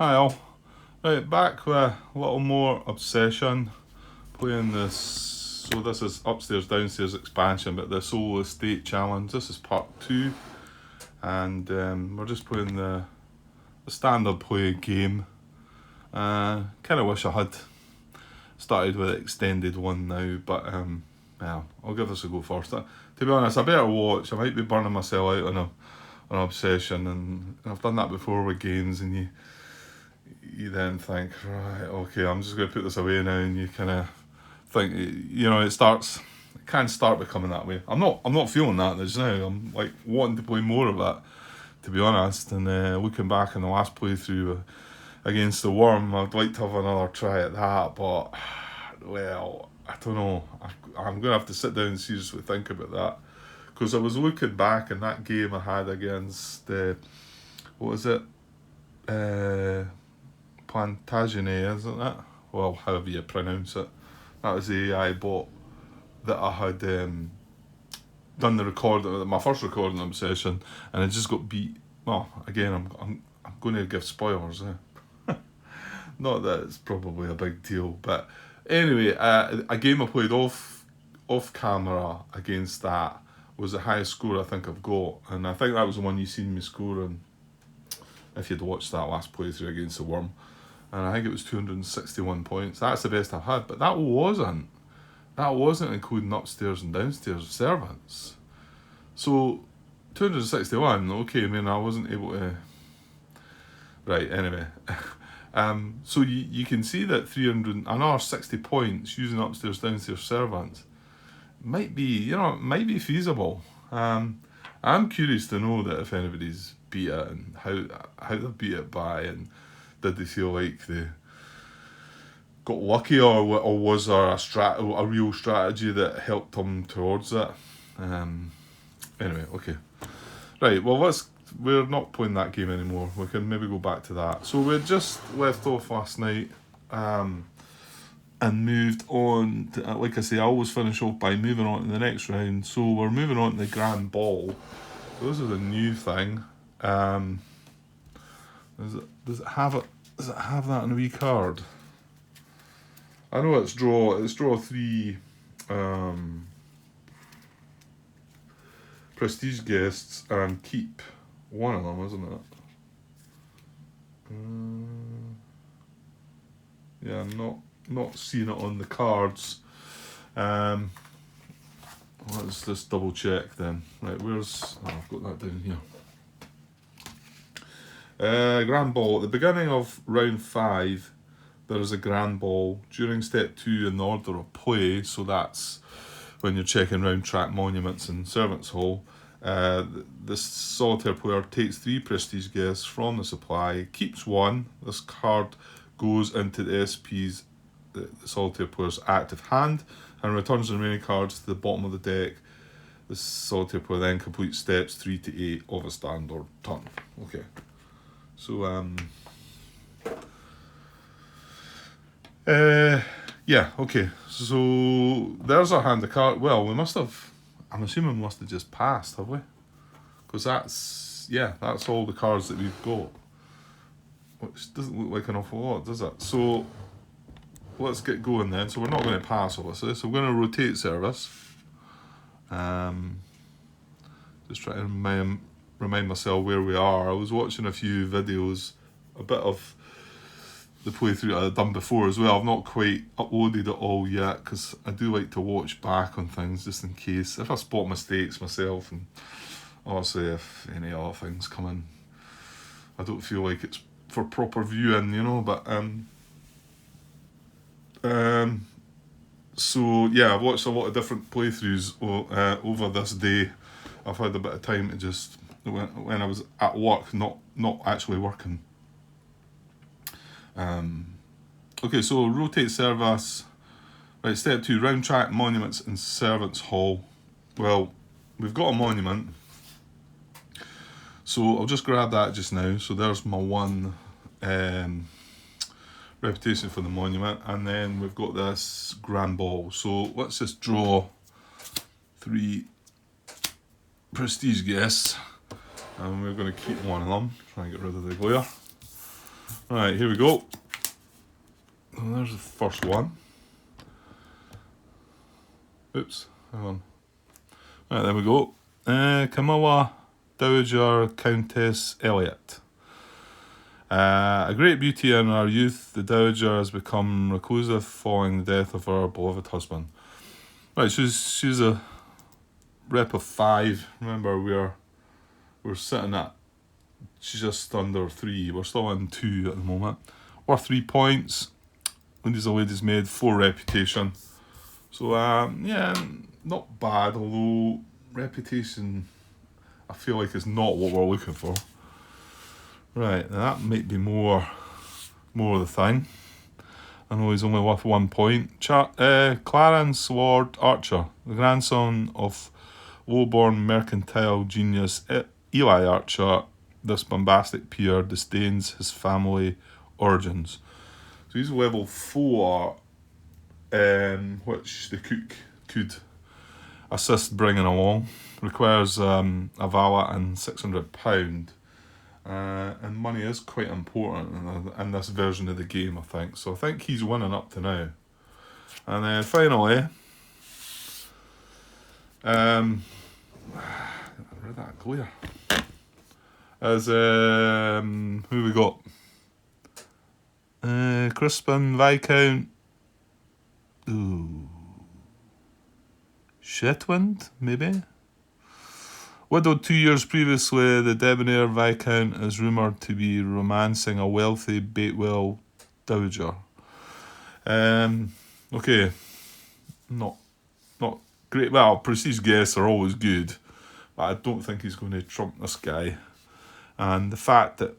Hi all. Right, back with a little more obsession. Playing this. So this is upstairs downstairs expansion, but the Soul Estate Challenge. This is part 2, and we're just playing the standard play game. Kind of wish I had started with an extended one now, but yeah, I'll give this a go first. To be honest, I better watch. I might be burning myself out on an obsession, and I've done that before with games, and you then think, right, okay, I'm just going to put this away now, and you kind of think, it can start becoming that way. I'm not feeling that just now. I'm like wanting to play more of that, to be honest. And looking back on the last playthrough against the Worm, I'd like to have another try at that, but well, I don't know. I'm going to have to sit down and seriously think about that, because I was looking back in that game I had against what was it? Plantagenet, isn't it? Well, however you pronounce it. That was the AI bot that I had done the recording, my first recording obsession, and it just got beat. Well, again, I'm going to give spoilers. Not that it's probably a big deal, but anyway, a game I played off camera against that was the highest score I think I've got, and I think that was the one you seen me scoring if you'd watched that last playthrough against the Worm. And I think it was 261 points. That's the best I've had, but that wasn't including upstairs and downstairs servants. So 261, okay, I mean, I wasn't able to. Right, anyway. So you can see that 360 points using upstairs downstairs servants might be feasible. I'm curious to know that if anybody's beat it, and how they beat it by, and did they feel like they got lucky, or was there a real strategy that helped them towards it? Anyway, okay. Right, well, we're not playing that game anymore. We can maybe go back to that. So we just left off last night, and moved on to, like I say, I always finish off by moving on to the next round. So we're moving on to the Grand Ball. So this is a new thing. Does it have that in a wee card? I know it's draw 3 prestige guests and keep one of them, isn't it? Yeah, I'm not seeing it on the cards. Let's just double check then. Right, I've got that down here. Grand Ball. At the beginning of round 5, there is a Grand Ball. During step 2 in the order of play, so that's when you're checking round track monuments and servants hall, the solitaire player takes 3 prestige guests from the supply, keeps 1. This card goes into the SP's, the solitaire player's active hand, and returns the remaining cards to the bottom of the deck. The solitaire player then completes steps 3 to 8 of a standard turn. Okay. So, yeah, okay. So, there's our hand of card. Well, I'm assuming we must have just passed, have we? Because that's all the cards that we've got. Which doesn't look like an awful lot, does it? So, let's get going then. So, we're not going to pass all this. So, we're going to rotate service. Just trying to remind myself where we are. I was watching a few videos, a bit of the playthrough I've done before as well. I've not quite uploaded it all yet, because I do like to watch back on things just in case, if I spot mistakes myself, and obviously if any other things come in, I don't feel like it's for proper viewing, but so yeah, I've watched a lot of different playthroughs over this day. I've had a bit of time to just, when I was at work, not actually working. Okay, so rotate service. Right, step 2, round track, monuments and servants hall. Well, we've got a monument, so I'll just grab that just now. So there's my 1 reputation for the monument, and then we've got this Grand Ball. So let's just draw 3 prestige guests, and we're going to keep one of them, try and get rid of the glare. Right, here we go. Oh, there's the first one. Oops, hang on. Right, there we go. Camilla Dowager Countess Elliot. A great beauty in her youth, the Dowager has become reclusive following the death of her beloved husband. Right, she's a rep of 5. Remember, we're sitting at, she's just under 3. We're still in 2 at the moment. Worth 3 points. Ladies and Ladies Maid, 4 reputation. So, yeah, not bad, although reputation, I feel like, is not what we're looking for. Right, now that might be more the thing. I know he's only worth 1 point. Clarence Lord Archer, the grandson of low-born mercantile genius Eli Archer, this bombastic peer disdains his family origins. So he's level 4, which the cook could assist bringing along. Requires a valet and £600. And money is quite important in this version of the game, I think. So I think he's winning up to now. And then finally, where did that glare? As who we got? Crispin Viscount. Ooh, Shetland, maybe. Widowed 2 years previously, the debonair Viscount is rumoured to be romancing a wealthy Batewell dowager. Okay, not great. Well, prestige guests are always good, but I don't think he's going to trump this guy. And the fact that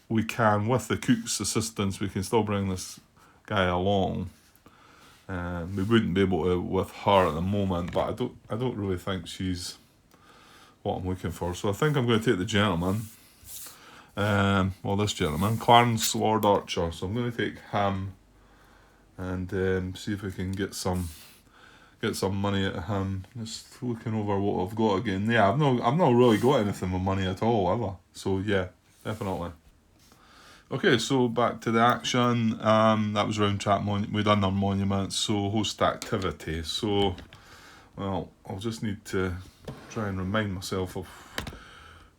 we can, with the cook's assistance, we can still bring this guy along. We wouldn't be able to with her at the moment, but I don't really think she's what I'm looking for. So I think I'm going to take the gentleman. This gentleman, Clarence Lord Archer. So I'm going to take him and see if we can get some money at him. Just looking over what I've got again. Yeah, I've not really got anything with money at all ever. So yeah, definitely. Okay, so back to the action. That was round trap. We done our monuments. So host activity. So, well, I'll just need to try and remind myself of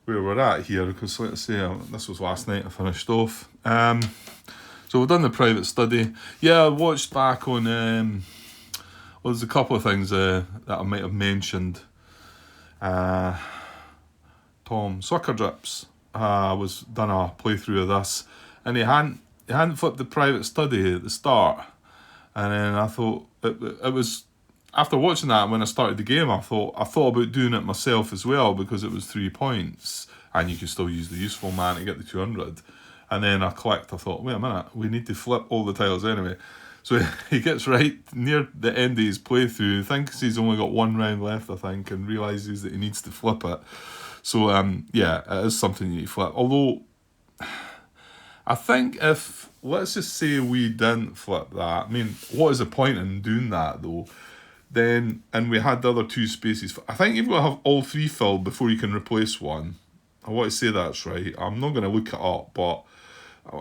where we're at here, because let's say this was last night I finished off. So we've done the private study. Yeah, I watched back on there's a couple of things that I might have mentioned. Tom Swickerdrips was done a playthrough of this, and he hadn't flipped the private study at the start, and then I thought it was after watching that, when I started the game, I thought about doing it myself as well, because it was 3 points and you could still use the useful man to get the 200. And then I clicked, I thought, wait a minute, we need to flip all the tiles anyway. So he gets right near the end of his playthrough, thinks he's only got 1 round left, I think, and realises that he needs to flip it. So yeah, it is something you need to flip. Although, I think if, let's just say we didn't flip that, I mean, what is the point in doing that though? Then, and we had the other 2 spaces. I think you've got to have all 3 filled before you can replace one. I want to say that's right. I'm not going to look it up, but,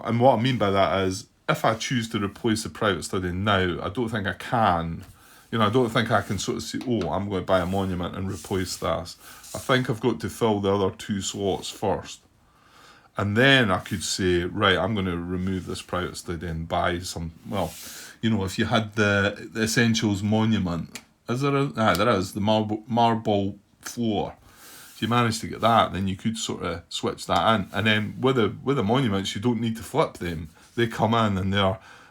and what I mean by that is, if I choose to replace the private study now, I don't think I can. I don't think I can sort of say, oh, I'm going to buy a monument and replace this. I think I've got to fill the other 2 slots first. And then I could say, right, I'm going to remove this private study and buy some, well, if you had the Essentials monument, is there there is, the marble floor. If you manage to get that, then you could sort of switch that in. And then with the monuments, you don't need to flip them. They come in and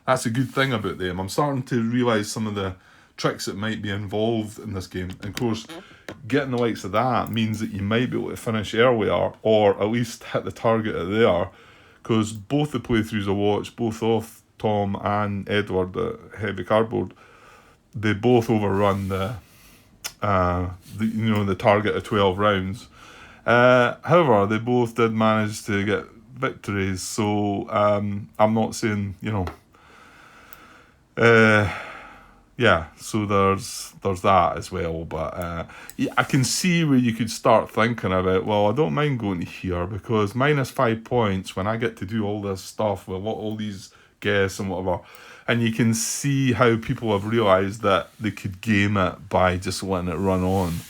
that's a good thing about them. I'm starting to realise some of the tricks that might be involved in this game. And of course, getting the likes of that means that you might be able to finish earlier, or at least hit the target at there, because both the playthroughs I watched, both of Tom and Edward at Heavy Cardboard, they both overrun the target of 12 rounds. However, they both did manage to get victories, so I'm not saying, yeah, so there's that as well. But yeah, I can see where you could start thinking about, well, I don't mind going to here because -5 points when I get to do all this stuff with all these guests and whatever. And you can see how people have realised that they could game it by just letting it run on.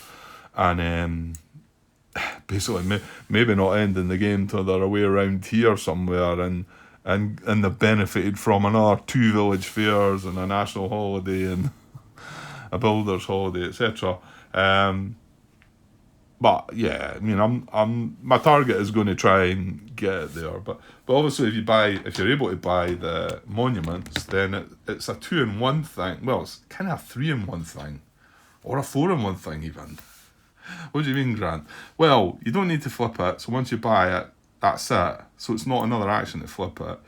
And basically maybe not ending the game till they're away around here somewhere, and they've benefited from another 2 village fairs and a national holiday and a builder's holiday, etc. But yeah, I mean, I'm my target is going to try and get it there. But obviously, if you're able to buy the monuments, then it's a 2-in-1 thing. Well, it's kind of a 3-in-1 thing, or a 4-in-1 thing even. What do you mean, Grant? Well, you don't need to flip it. So once you buy it, that's it. So it's not another action to flip it.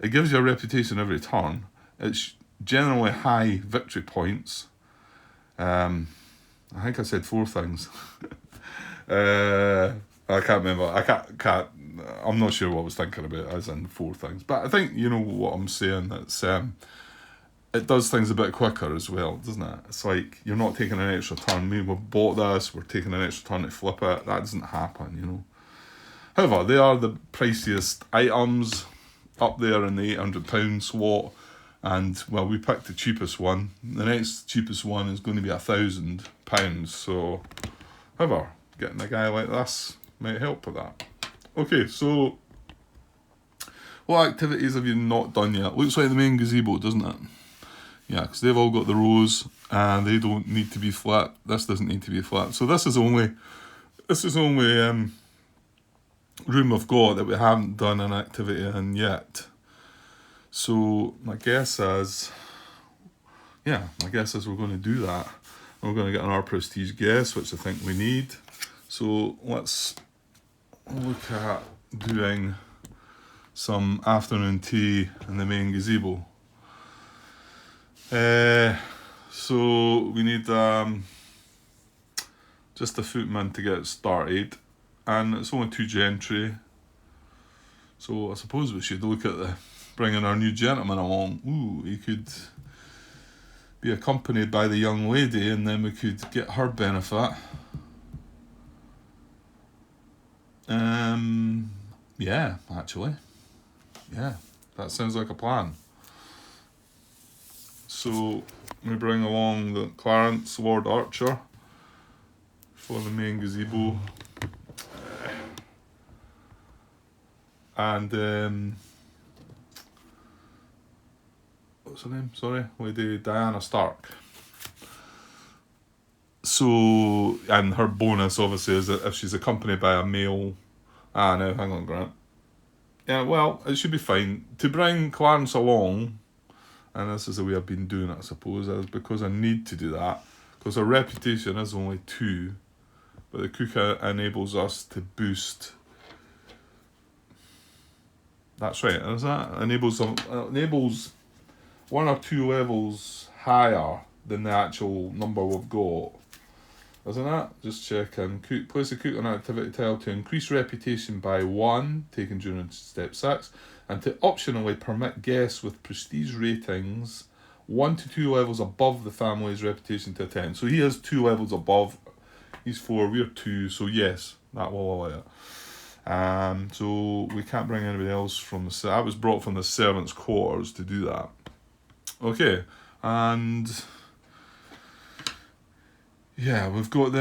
It gives you a reputation every turn. It's generally high victory points. I think I said 4 things. I can't remember. I can't. I'm not sure what I was thinking about as in 4 things. But I think you know what I'm saying. It's it does things a bit quicker as well, doesn't it? It's like you're not taking an extra turn. Maybe we've bought this, we're taking an extra turn to flip it. That doesn't happen, you know. However, they are the priciest items up there in the £800 slot. And, well, we picked the cheapest one. The next cheapest one is going to be £1,000. So, however, getting a guy like this might help with that. Okay, so what activities have you not done yet? Looks like the main gazebo, doesn't it? Yeah, because they've all got the rows and they don't need to be flat. This doesn't need to be flat. So this is only room I've got that we haven't done an activity in yet. So my guess is we're going to do that. We're going to get an R Prestige guest, which I think we need. So let's look at doing some afternoon tea in the main gazebo. So we need just a footman to get started, and it's only 2 gentry. So I suppose we should look at bringing our new gentleman along. Ooh, he could be accompanied by the young lady, and then we could get her benefit. Yeah, actually. Yeah, that sounds like a plan. So we bring along the Clarence Lord Archer for the main gazebo. And what's her name? Sorry, Lady Diana Stark. So, and her bonus obviously is that if she's accompanied by a male. No, hang on, Grant. Yeah, well, it should be fine to bring Clarence along. And this is the way I've been doing it, I suppose, is because I need to do that. Because our reputation is only 2, but the cook enables us to boost. That's right, is that? Enables 1 or 2 levels higher than the actual number we've got. Isn't it? Just checking. Place the cook on activity tile to increase reputation by 1, taken during step 6. And to optionally permit guests with prestige ratings 1 to 2 levels above the family's reputation to attend. So he has 2 levels above. He's 4, we're 2, so yes, that will allow it. So we can't bring anybody else from I was brought from the servants' quarters to do that. Okay, and yeah, we've got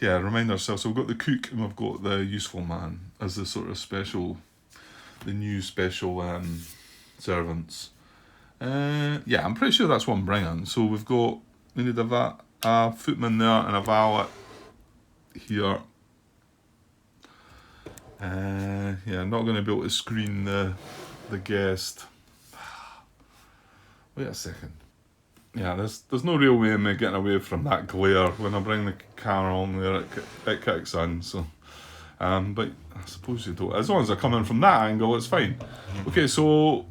remind ourselves. So we've got the cook and we've got the useful man as the sort of the new special servants. I'm pretty sure that's what I'm bringing. So we need a footman there and a valet here. Not going to be able to screen the guest. Wait a second. Yeah, there's no real way of me getting away from that glare. When I bring the camera on there, it kicks in. So, but I suppose you don't. As long as I come in from that angle, it's fine. Okay, so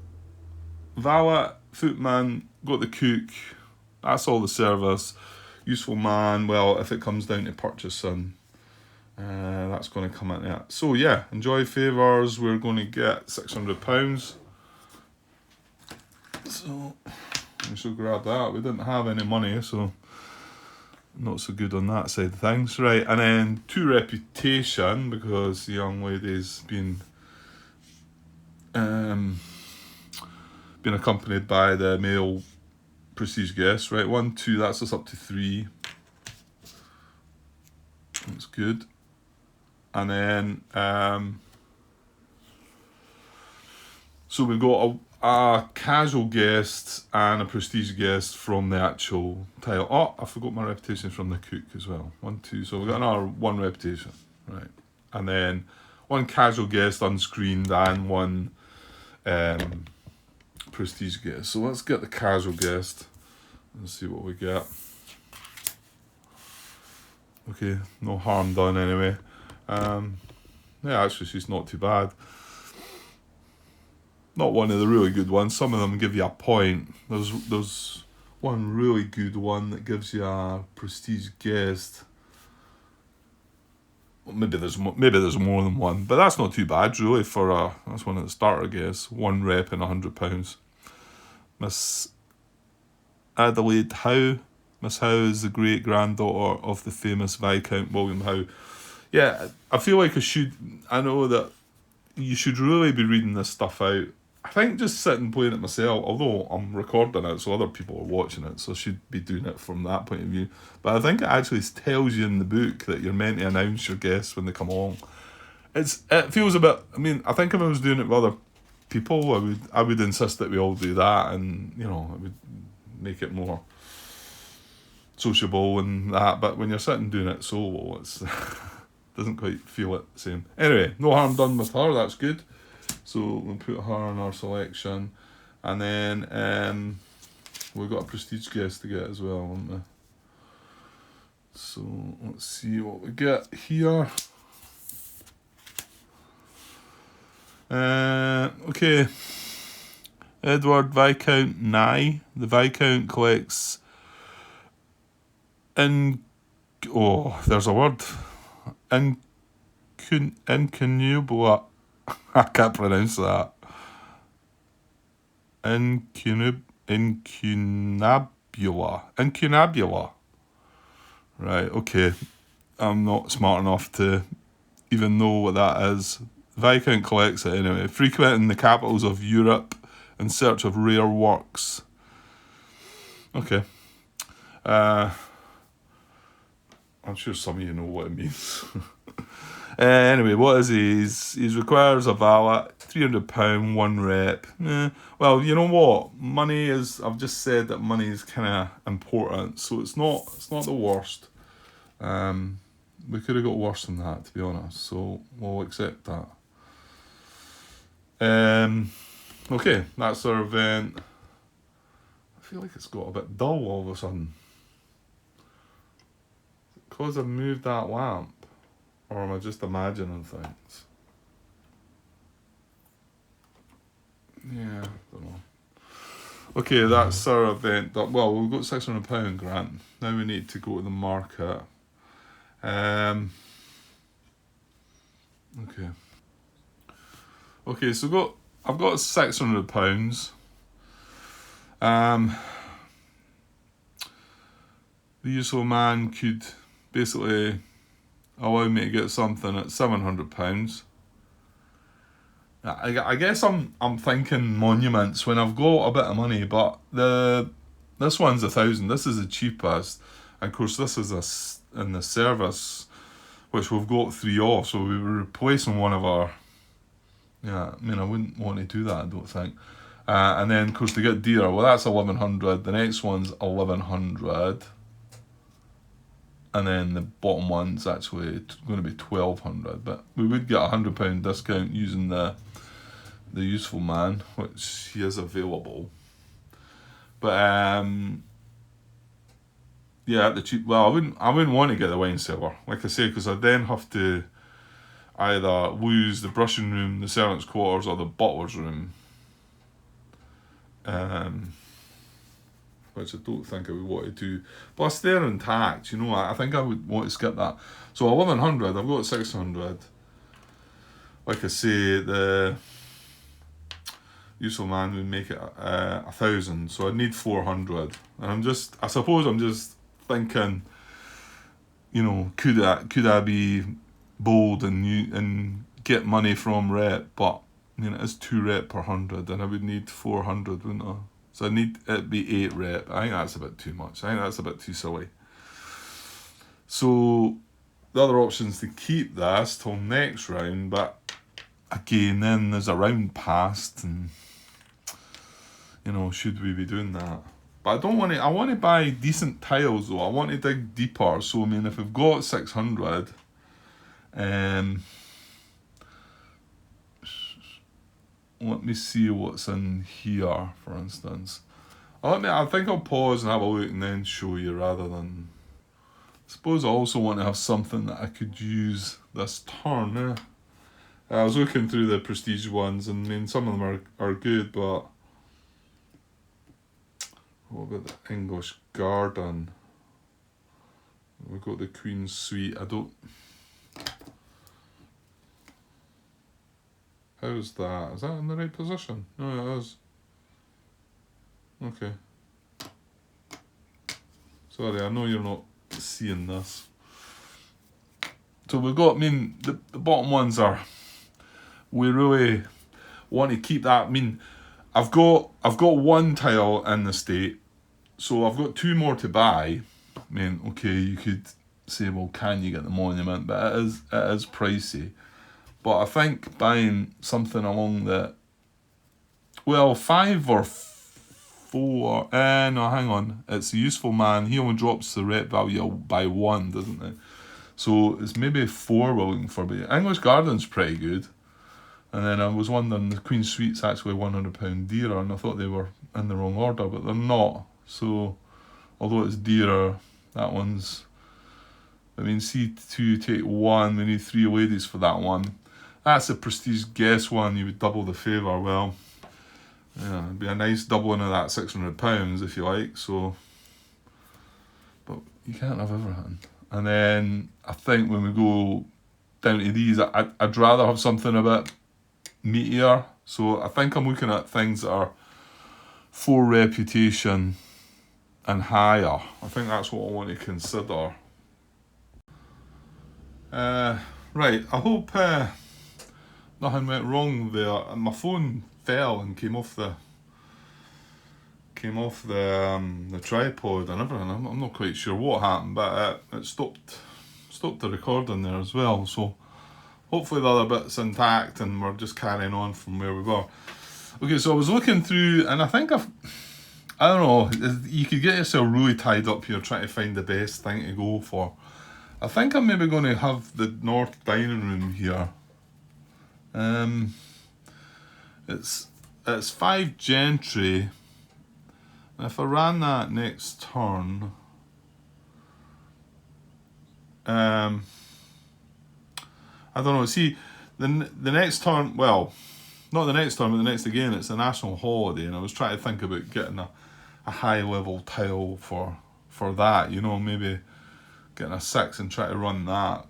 valet, footman, got the cook. That's all the service. Useful man. Well, if it comes down to purchasing, that's going to come into that. So yeah, enjoy favours. We're going to get £600. So We shall grab that. We didn't have any money, so not so good on that side of things. Right, and then 2 reputation, because the young lady's been accompanied by the male prestige guest. Right, 1, 2, that's us up to 3. That's good. And then so we've got a casual guest and a prestige guest from the actual title. Oh, I forgot my reputation from the cook as well. 1, 2, so we've got another 1 reputation, right? And then 1 casual guest unscreened and 1 prestige guest. So let's get the casual guest and see what we get. Okay, no harm done anyway. Yeah, actually she's not too bad. Not one of the really good ones. Some of them give you a point. There's one really good one that gives you a prestige guest. Well, maybe there's more than one, but that's not too bad really for that's one of the starter guests. 1 rep and £100. Miss Adelaide Howe. Miss Howe is the great granddaughter of the famous Viscount William Howe. Yeah, I feel like I know that you should really be reading this stuff out. I think just sitting playing it myself, although I'm recording it so other people are watching it, so I should be doing it from that point of view. But I think it actually tells you in the book that you're meant to announce your guests when they come along. It feels a bit, I think if I was doing it with other people, I would insist that we all do that, and it would make it more sociable and that. But when you're sitting doing it solo, it's doesn't quite feel it the same. Anyway, no harm done with her, that's good. So we'll put her in our selection. And then we've got a prestige guest to get as well, haven't we? So let's see what we get here. Okay. Edward Viscount Nye. The Viscount collects there's a word. Incunabula. I can't pronounce that. Incunabula. Right, okay. I'm not smart enough to even know what that is. Viscount collects it anyway. Frequenting the capitals of Europe in search of rare works. Okay. I'm sure some of you know what it means. Anyway, what is he? He requires a valet, £300, 1 rep. Well, you know what? I've just said that money is kind of important, so it's not the worst. We could have got worse than that, to be honest, so we'll accept that. Okay, that's our event. I feel like it's got a bit dull all of a sudden. Because I've moved that lamp, or am I just imagining things? Yeah, I don't know. Okay, that's our event. Well, we've got £600 grant. Now we need to go to the market. Okay, so I've got £600. The useful man could basically allow me to get something at £700. I guess I'm thinking monuments when I've got a bit of money, but this one's 1,000. This is the cheapest, and of course this is in the service, which we've got 3 off, so we were replacing one of our. Yeah, I wouldn't want to do that, I don't think. And then of course to get dearer, well that's 1,100. The next one's 1,100. And then the bottom one's actually going to be 1,200, but we would get £100 discount using the useful man, which he is available. But yeah, the cheap. Well, I wouldn't want to get the wine cellar, like I say, because I then have to either lose the brushing room, the servants' quarters, or the butler's room. Which I don't think I would want to do. Plus they're intact, I think I would want to skip that. So 1,100, I've got 600. Like I say, the useful man would make it 1,000. So I'd need 400. And I suppose I'm just thinking, you know, could I be bold and get money from rep, but you know, it's 2 rep per 100, and I would need 400, wouldn't I? So I need it be 8 rep. I think that's a bit too much. I think that's a bit too silly. So the other option is to keep this till next round, but again, then there's a round past, and you know, should we be doing that? But I don't want to. I want to buy decent tiles though. I want to dig deeper. So I mean, if we've got 600, let me see what's in here, for instance. I think I'll pause and have a look and then show you rather than. I suppose I also want to have something that I could use this turn. I was looking through the prestige ones, and I mean, some of them are good, but what about the English Garden? We've got the Queen's Suite. How's that? Is that in the right position? No, it is. Okay. Sorry, I know you're not seeing this. So we've got, I mean, the bottom ones are, we really want to keep that. I mean, I've got one tile in the state, so I've got 2 more to buy. I mean, okay, you could say, well, can you get the monument? But it is pricey. But I think buying something along the, well, 5 or 4. No, hang on. It's a useful man. He only drops the rep value by 1, doesn't it? So it's maybe 4 we're looking for. But English Garden's pretty good. And then I was wondering, the Queen's Suite's actually £100 dearer, and I thought they were in the wrong order, but they're not. So, although it's dearer, that one's, I mean, C2 take 1, we need 3 ladies for that one. That's a prestige guest one, you would double the favour. Well, yeah, it'd be a nice doubling of that £600 if you like, so, but you can't have everything. And then I think when we go down to these, I'd rather have something a bit meatier. So I think I'm looking at things that are 4 reputation and higher. I think that's what I want to consider. Right, I hope nothing went wrong there. My phone fell and came off the tripod and everything. I'm not quite sure what happened, but it stopped the recording there as well. So hopefully the other bit's intact and we're just carrying on from where we were. Okay, so I was looking through, and I think I don't know, you could get yourself really tied up here trying to find the best thing to go for. I think I'm maybe going to have the north dining room here. It's 5 gentry. And if I ran that next turn, I don't know. See, the next turn, well, not the next turn, but the next again, it's a national holiday, and I was trying to think about getting a high level tile for that. You know, maybe getting a 6 and try to run that.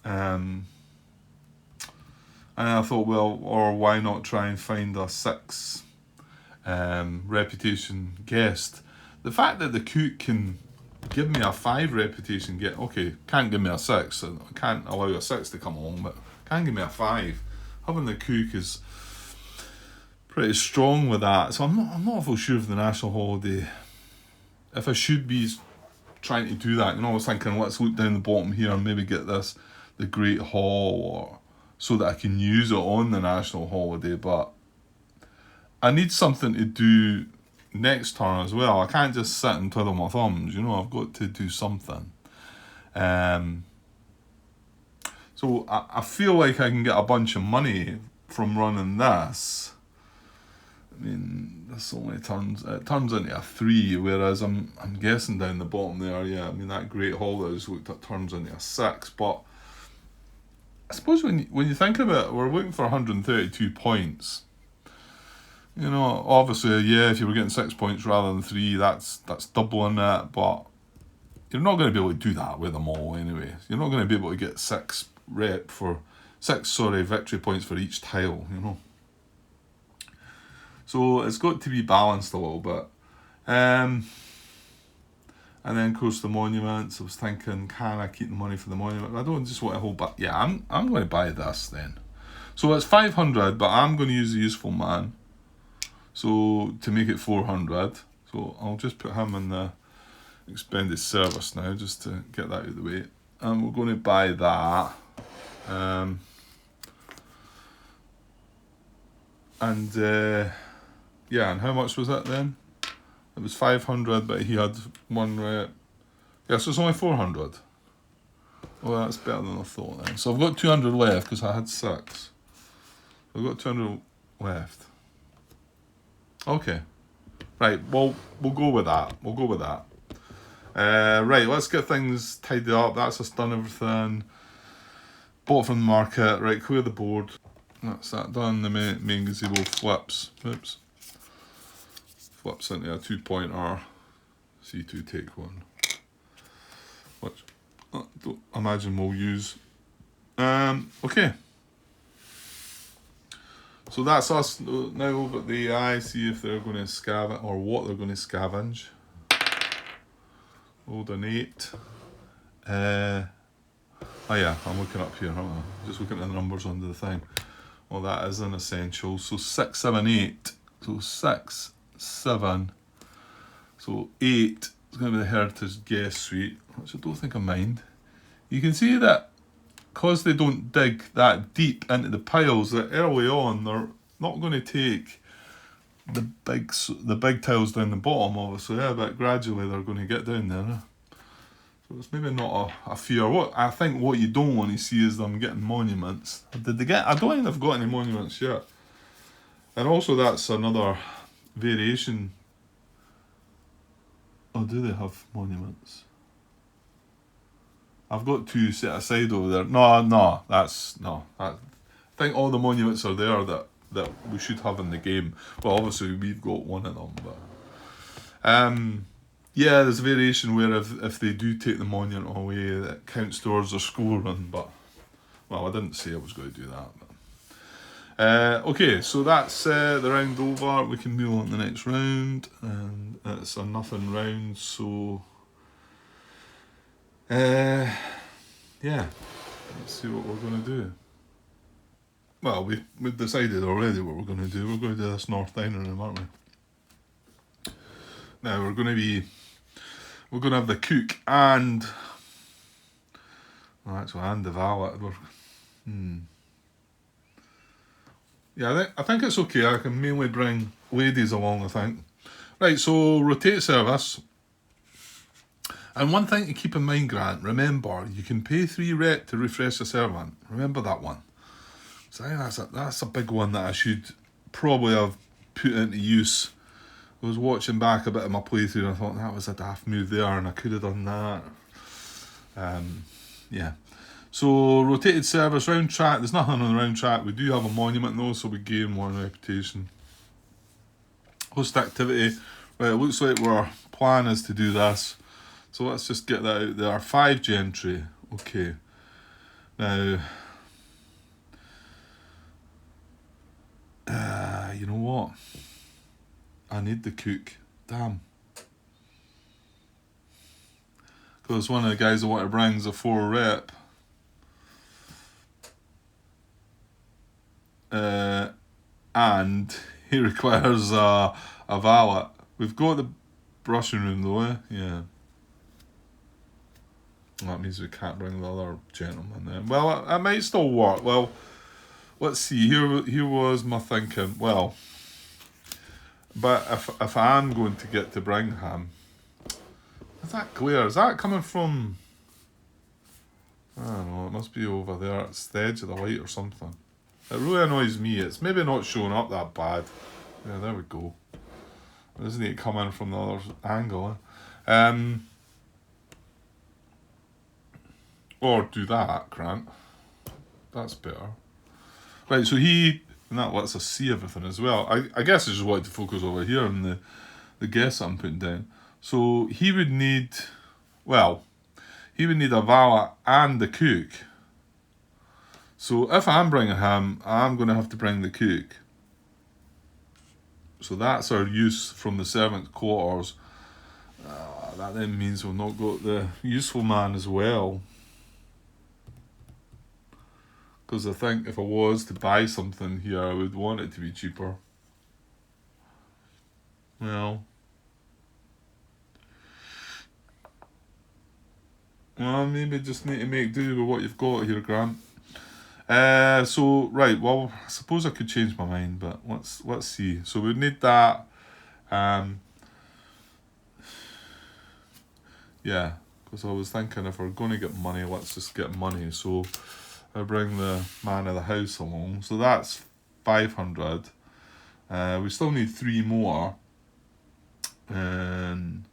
And I thought, well, or why not try and find a 6 reputation guest. The fact that the cook can give me a 5 reputation guest, okay, can't give me a 6, so I can't allow a 6 to come along, but can give me a 5. Having the cook is pretty strong with that, so I'm not awful sure of the national holiday, if I should be trying to do that. You know, I was thinking, let's look down the bottom here and maybe get this, the Great Hall, or so that I can use it on the national holiday, but I need something to do next turn as well. I can't just sit and twiddle my thumbs, you know, I've got to do something. So I feel like I can get a bunch of money from running this. I mean, this only turns into a 3, whereas I'm guessing down the bottom there, yeah, I mean, that Great Hall that I just looked at turns into a 6, but I suppose when you think about it, we're looking for 132 points. You know, obviously, yeah, if you were getting 6 points rather than 3, that's doubling it, but you're not going to be able to do that with them all anyway. You're not going to be able to get 6 victory points for each tile, you know. So it's got to be balanced a little bit. And then, of course, the monuments. I was thinking, can I keep the money for the monument? I don't just want to hold back. Yeah, I'm going to buy this then. So it's 500, but I'm going to use the useful man. So to make it 400. So I'll just put him in the expended service now, just to get that out of the way. And we're going to buy that. Yeah, and how much was that then? It was 500, but he had one rep. Yeah, so it's only 400. Well, that's better than I thought then. So I've got 200 left because I had 6. I've got 200 left. Okay. Right, well, we'll go with that. Right, let's get things tidied up. That's us done everything. Bought from the market. Right, clear the board. That's that done. The main gazebo flips. Oops. Flips into a 2-pointer. C2 take 1. Which I don't imagine we'll use. Okay. So that's us now over at the AI, see if they're going to scavenge, or what they're going to scavenge. We'll donate. Oh yeah, I'm looking up here, aren't I? Just looking at the numbers under the thing. Well, that is an essential. So 6, 7, 8. So 6, 7. So 8 is going to be the Heritage Guest Suite, which I don't think I mind. You can see that because they don't dig that deep into the piles, that early on they're not going to take the big tiles down the bottom, obviously, yeah, but gradually they're going to get down there. So it's maybe not a fear. I think what you don't want to see is them getting monuments. Did they get? I don't think they've got any monuments yet. And also that's another variation. Oh, do they have monuments? I've got 2 set aside over there. No. I think all the monuments are there that we should have in the game. Well, obviously we've got one of them, but yeah, there's a variation where if they do take the monument away, that counts towards their score run. But well, I didn't say I was going to do that. But okay, so that's the round over. We can move on to the next round, and it's a nothing round. So. Yeah, let's see what we're going to do. Well, we've decided already what we're going to do. We're going to do this North Dining Room, aren't we? Now we're going to have the cook and the valet. Yeah, I think it's okay. I can mainly bring ladies along, I think. Right, so rotate service. And one thing to keep in mind, Grant, remember, you can pay 3 rep to refresh a servant. Remember that one. So I think that's a big one that I should probably have put into use. I was watching back a bit of my playthrough and I thought that was a daft move there and I could have done that. Yeah. So rotated service, round track. There's nothing on the round track. We do have a monument though, so we gain 1 reputation. Host activity. Right, it looks like our plan is to do this. So let's just get that out there. 5 gentry. Okay. Now, you know what? I need the cook. Damn. Because one of the guys I want to bring is a 4 rep. And he requires a valet. We've got the brushing room though, eh? Yeah. That means we can't bring the other gentleman then. Well, it might still work. Well, let's see. Here was my thinking. Well, but if I am going to get to bring him, is that glare? Is that coming from? I don't know. It must be over there. It's the edge of the light or something. It really annoys me. It's maybe not showing up that bad. Yeah, there we go. Doesn't it come in from the other angle? Eh? Or do that, Grant. That's better. Right, so and that lets us see everything as well. I guess I just wanted to focus over here on the guests I'm putting down. So he would need a valet and the cook. So if I'm bringing him, I'm going to have to bring the cook. So that's our use from the servants' quarters. That then means we've not got the useful man as well. Because I think if I was to buy something here, I would want it to be cheaper. Well, maybe just need to make do with what you've got here, Grant. So right, well, I suppose I could change my mind, but let's see. So we need that. Yeah, because I was thinking if we're going to get money, let's just get money. So I bring the man of the house along. So that's 500. We still need 3 more. And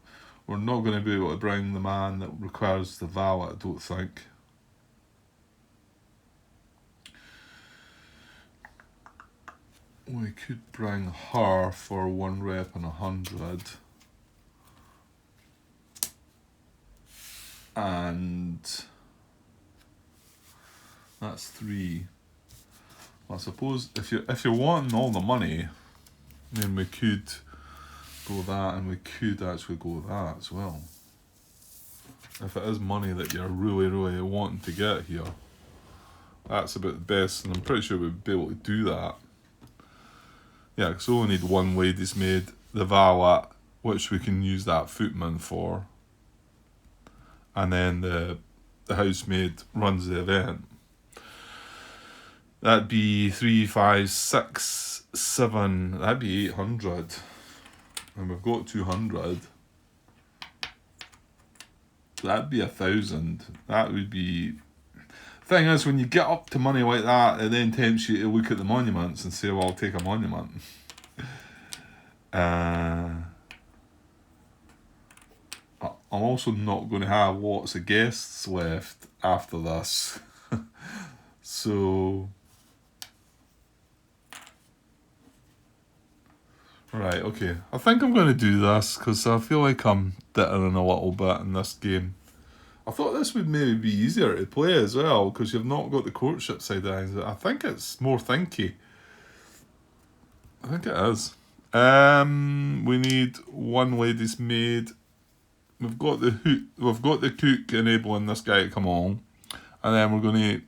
we're not going to be able to bring the man that requires the valet, I don't think. We could bring her for 1 rep and 100. And that's 3. Well, I suppose if you're wanting all the money, then we could go that, and we could actually go that as well. If it is money that you're really, really wanting to get here, that's about the best, and I'm pretty sure we'd be able to do that. Yeah, because we only need 1 lady's maid, the valet, which we can use that footman for, and then the housemaid runs the event. That'd be 3, 5, 6, 7. That'd be 800, and we've got 200. So that'd be 1,000. That would be. Thing is, when you get up to money like that, it then tempts you to look at the monuments and say, "Well, I'll take a monument." I'm also not going to have lots of guests left after this, so. Right, okay. I think I'm going to do this because I feel like I'm dittering a little bit in this game. I thought this would maybe be easier to play as well because you've not got the courtship side of things. I think it's more thinky. I think it is. We need 1 lady's maid. We've got the cook enabling this guy to come on, and then we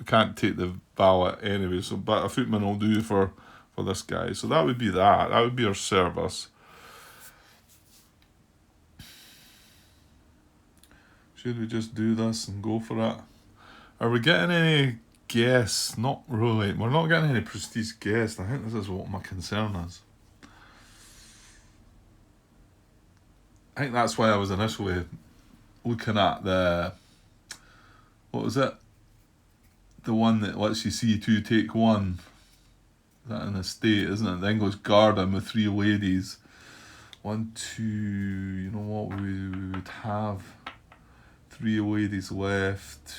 can't take the valet anyway. So, but a footman will do for this guy. So that would be that. That would be our service. Should we just do this and go for it? Are we getting any guests? Not really. We're not getting any prestige guests. I think this is what my concern is. I think that's why I was initially looking at what was it? The one that lets you see 2 take 1. That an estate, isn't it? The English garden with 3 ladies. 1, 2. You know what? We would have 3 ladies left.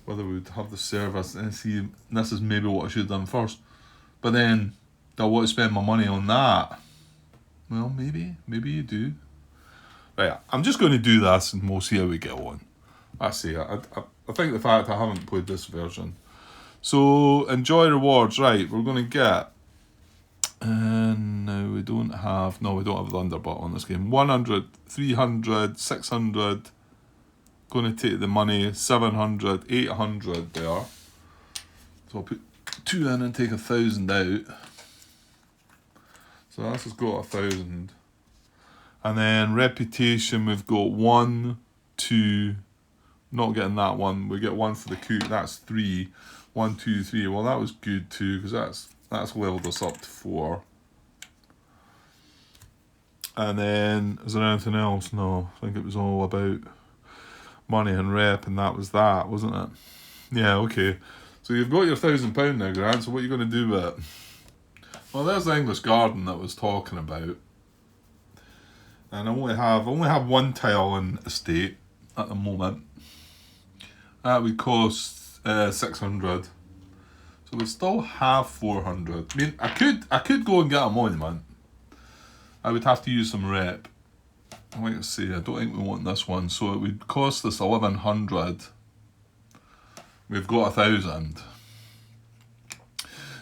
Whether we would have the service and see. This is maybe what I should have done first. But then, do I want to spend my money on that? Well, maybe you do. Right, I'm just going to do this and we'll see how we get on. I say I think the fact I haven't played this version. So, enjoy rewards. Right, we're going to get... And now we don't have the underbot on this game. 100, 300, 600. Going to take the money. 700, 800 there. So I'll put 2 in and take 1,000 out. So this has got 1,000. And then reputation, we've got 1, 2. Not getting that one. We get 1 for the cook. That's 3. 1, 2, 3. Well, that was good too because that's leveled us up to 4. And then is there anything else? No, I think it was all about money and rep, and that was that, wasn't it? Yeah, okay. So you've got your £1,000 now, Grant. So what are you going to do with it? Well, there's the English garden that I was talking about, and I only have 1 tile in estate at the moment. That would cost 600. So we still have 400. I mean, I could go and get a monument. I would have to use some rep. Like I say, I don't think we want this one. So it would cost us 1,100. We've got 1,000.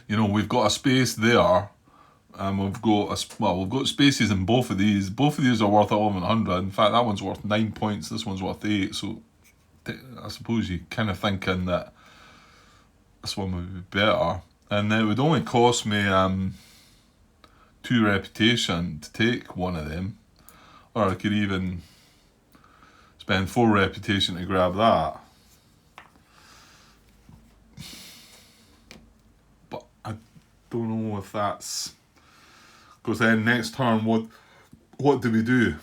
You know, we've got a space there and we've got spaces in both of these. Both of these are worth 1100. In fact, that one's worth 9 points. This one's worth 8. So I suppose you're kind of thinking that this one would be better, and it would only cost me 2 reputation to take one of them, or I could even spend 4 reputation to grab that. But I don't know if that's, because then next turn, what do we do?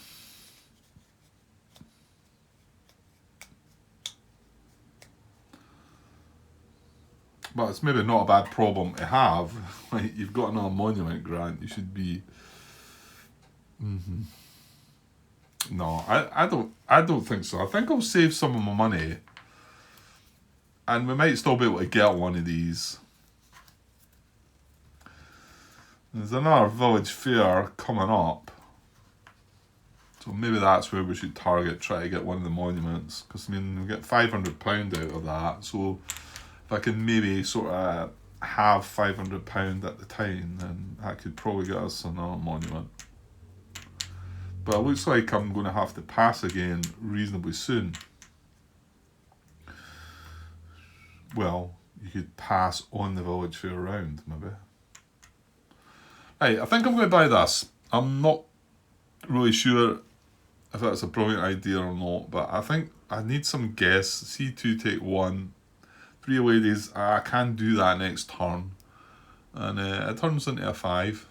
But it's maybe not a bad problem to have. Like, you've got another monument grant. You should be. No, I don't think so. I think I'll save some of my money, and we might still be able to get one of these. There's another village fair coming up, so maybe that's where we should target. Try to get one of the monuments, because I mean we get £500 out of that. So if I can maybe sort of have £500 at the time, then that could probably get us another monument. But it looks like I'm going to have to pass again reasonably soon. Well, you could pass on the village fair round, maybe. Right, I think I'm going to buy this. I'm not really sure if that's a brilliant idea or not, but I think I need some guests. C2 take 1. 3 ladies, I can do that next turn. And it turns into a 5.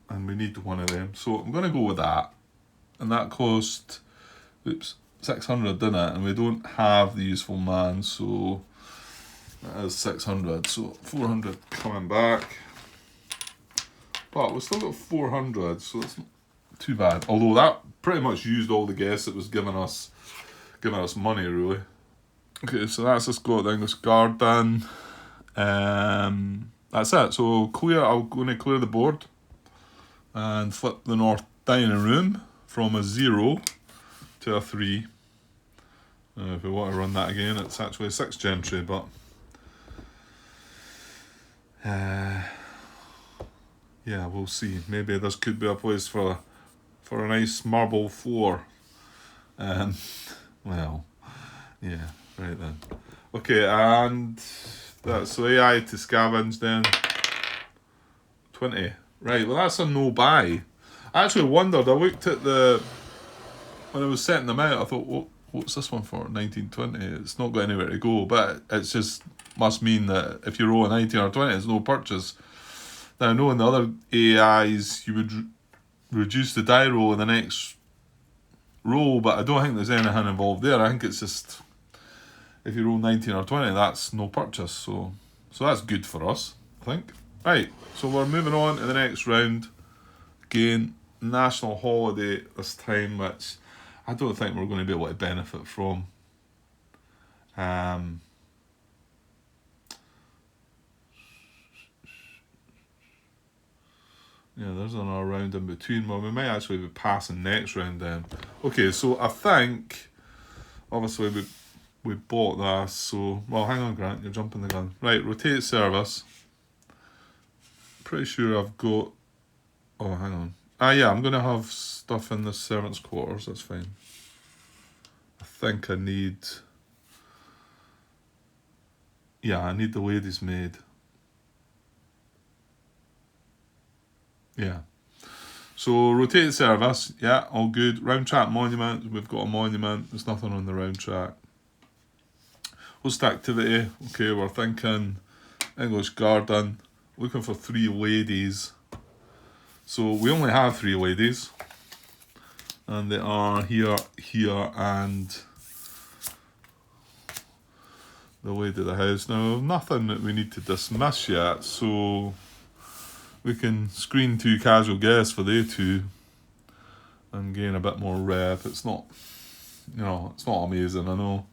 And we need one of them. So I'm going to go with that. And that cost, 600, didn't it? And we don't have the useful man, so that is 600. So 400 coming back. But we've still got 400, so it's not too bad. Although that pretty much used all the guests that was giving us money, really. Okay, so that's us got the English garden. That's it. So I'm going to clear the board and flip the north dining room from a 0 to a 3. If we want to run that again, it's actually 6 gentry, but yeah, we'll see. Maybe this could be a place for a nice marble floor. Well, yeah, right then. Okay, and that's so AI to scavenge then. 20. Right, well that's a no buy. I actually wondered, I looked at when I was setting them out, I thought, what's this one for? 1920. It's not got anywhere to go, but it's just must mean that if you roll a 19 or 20, it's no purchase. Now I know in the other AIs you would reduce the die roll in the next roll, but I don't think there's anything involved there. I think it's just if you roll 19 or 20, that's no purchase. So that's good for us, I think. Right, so we're moving on to the next round. Again, national holiday this time, which I don't think we're going to be able to benefit from. Yeah, there's another round in between. Well, we might actually be passing next round then. Okay, so I think, obviously we bought this, so, well, hang on, Grant, you're jumping the gun. Right, rotate service. Pretty sure I've got, oh, hang on. Yeah, I'm going to have stuff in the servants' quarters, that's fine. I think I need the ladies' maid. Yeah. So rotate service, yeah, all good. Round track monument, we've got a monument, there's nothing on the round track. Host activity, okay, we're thinking English garden, looking for 3 ladies. So we only have 3 ladies, and they are here, and the lady of the house. Now, nothing that we need to dismiss yet, so we can screen 2 casual guests for they 2 and gain a bit more rep. It's not, it's not amazing, I know.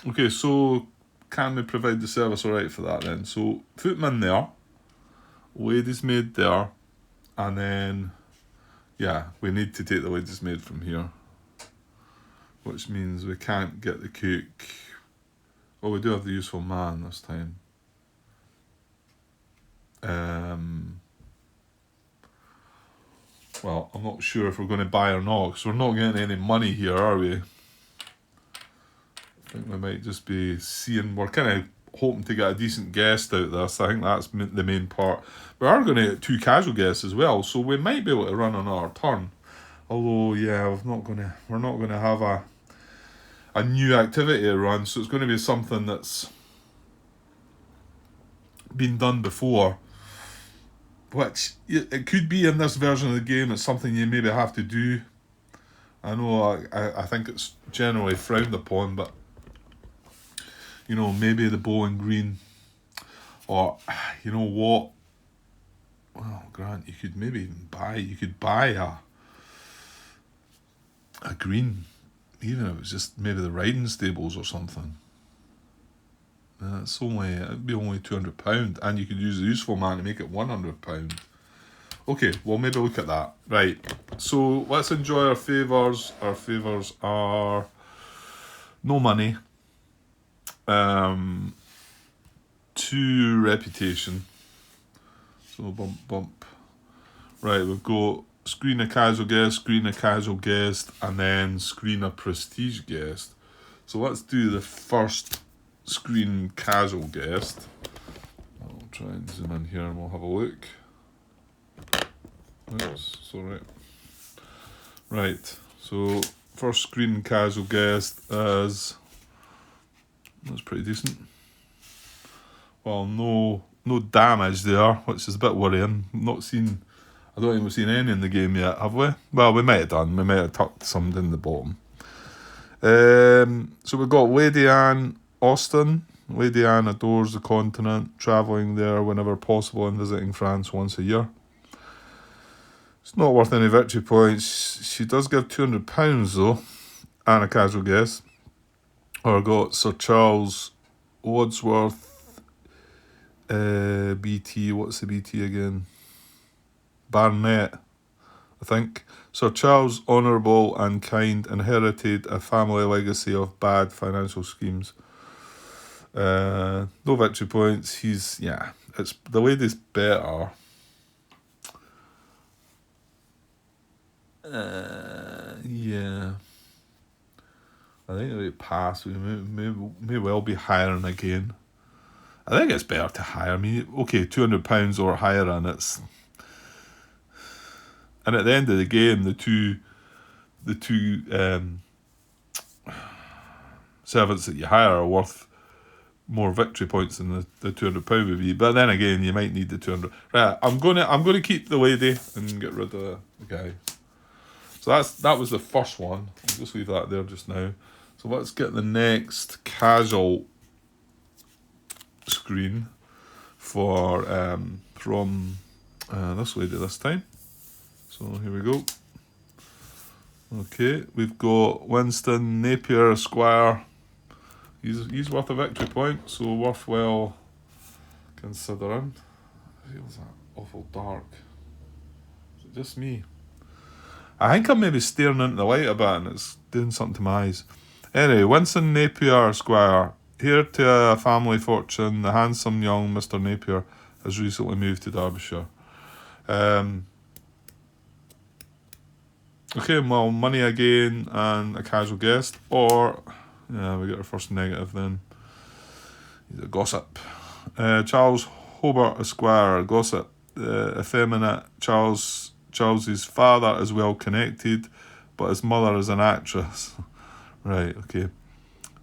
Okay, so can we provide the service alright for that then? So footman there, ladies maid there, and then we need to take the ladies maid from here, which means we can't get the cook. Well, we do have the useful man this time. Well, I'm not sure if we're going to buy or not, because we're not getting any money here, are we? I think we might just be seeing... We're kind of hoping to get a decent guest out of this. I think that's the main part. We are going to get 2 casual guests as well, so we might be able to run another turn. Although, yeah, we're not going to have a new activity to run, so it's going to be something that's been done before. Which, it could be in this version of the game, it's something you maybe have to do. I know I think it's generally frowned upon, but, you know, maybe the Bowling Green, or, you know what, well, Grant, you could maybe even buy a green, even if it was just maybe the riding stables or something. It'd be only £200, and you could use the useful man to make it £100. Okay, well, maybe look at that. Right, so let's enjoy our favours. Our favours are no money, 2 reputation, so bump. Right, we've got screen a casual guest, and then screen a prestige guest. So let's do the first screen casual guest. I'll try and zoom in here and we'll have a look. Oops, sorry. Right, so first screen casual guest is... That's pretty decent. Well, no damage there, which is a bit worrying. I don't think we've seen any in the game yet, have we? Well, we might have done. We might have tucked some in the bottom. So we've got Lady Anne Austen. Lady Anne adores the continent, travelling there whenever possible and visiting France once a year. It's not worth any victory points. She does give £200 though, and a casual guess. Or got Sir Charles Wadsworth, BT. What's the BT again? Baronet, I think. Sir Charles, honourable and kind, inherited a family legacy of bad financial schemes. No victory points. It's the lady's better. Yeah. I think we pass. We may well be hiring again. I think it's better to hire. I mean, okay, £200 or hire, and it's... And at the end of the game, the two servants that you hire are worth more victory points than the £200 would be. But then again, you might need the 200. Right, I'm gonna keep the lady and get rid of the guy. So that was the first one. I'll just leave that there just now. So let's get the next casual screen for from this lady this time. So here we go. Okay, we've got Winston Napier Esquire. He's worth a victory point, so worthwhile considering. Feels that awful dark. Is it just me? I think I'm maybe staring into the light a bit and it's doing something to my eyes. Anyway, Winston Napier Esquire. Heir to a family fortune, the handsome young Mr. Napier has recently moved to Derbyshire. Okay, well, money again and a casual guest. Or, yeah, we get our first negative then. He's a gossip. Charles Hobart Esquire, gossip. Effeminate Charles's father is well connected, but his mother is an actress. Right, okay.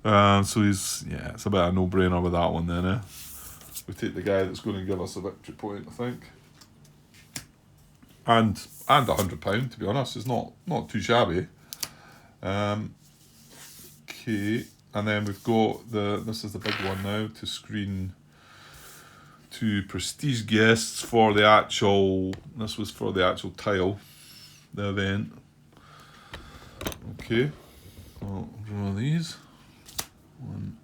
So it's a bit of a no-brainer with that one then, eh? We take the guy that's going to give us a victory point, I think. And £100, to be honest, is not too shabby. Okay, and then we've got this is the big one now, to screen 2 prestige guests for the actual, this was for the actual tile, the event. Okay, I'll draw these. 1,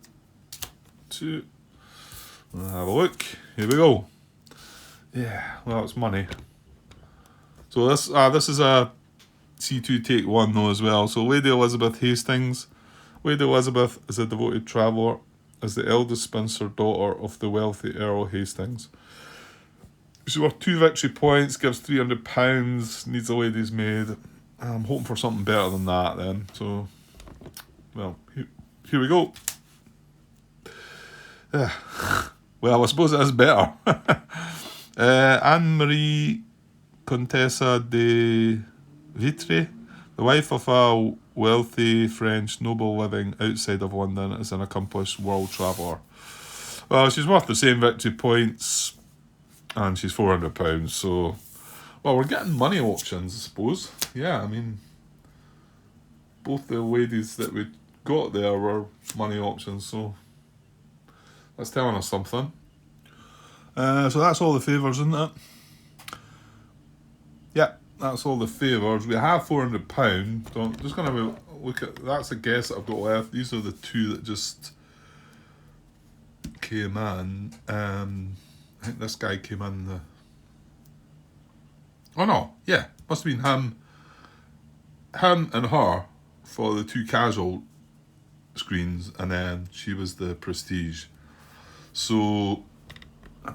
2. We'll have a look. Here we go. Yeah, well, it's money. So this is a C2 take 1 though as well. So Lady Elizabeth Hastings. Lady Elizabeth is a devoted traveller. as the eldest spinster daughter of the wealthy Earl Hastings. She's worth 2 victory points, gives £300, needs a lady's maid. I'm hoping for something better than that then. So, well, here we go. Yeah. Well, I suppose it is better. Anne-Marie Contessa de Vitry, the wife of a wealthy French noble living outside of London, is an accomplished world traveller. Well, she's worth the same victory points, and she's £400, so... Well, we're getting money options, I suppose. Yeah, I mean... Both the ladies that we got there were money options, so... That's telling us something. So that's all the favours, isn't it? Yeah, that's all the favours. We have £400, so I'm just going to look at... That's a guess that I've got left. These are the 2 that just came in. I think this guy came in the... Oh no, yeah, must have been him and her for the 2 casual screens, and then she was the prestige. So,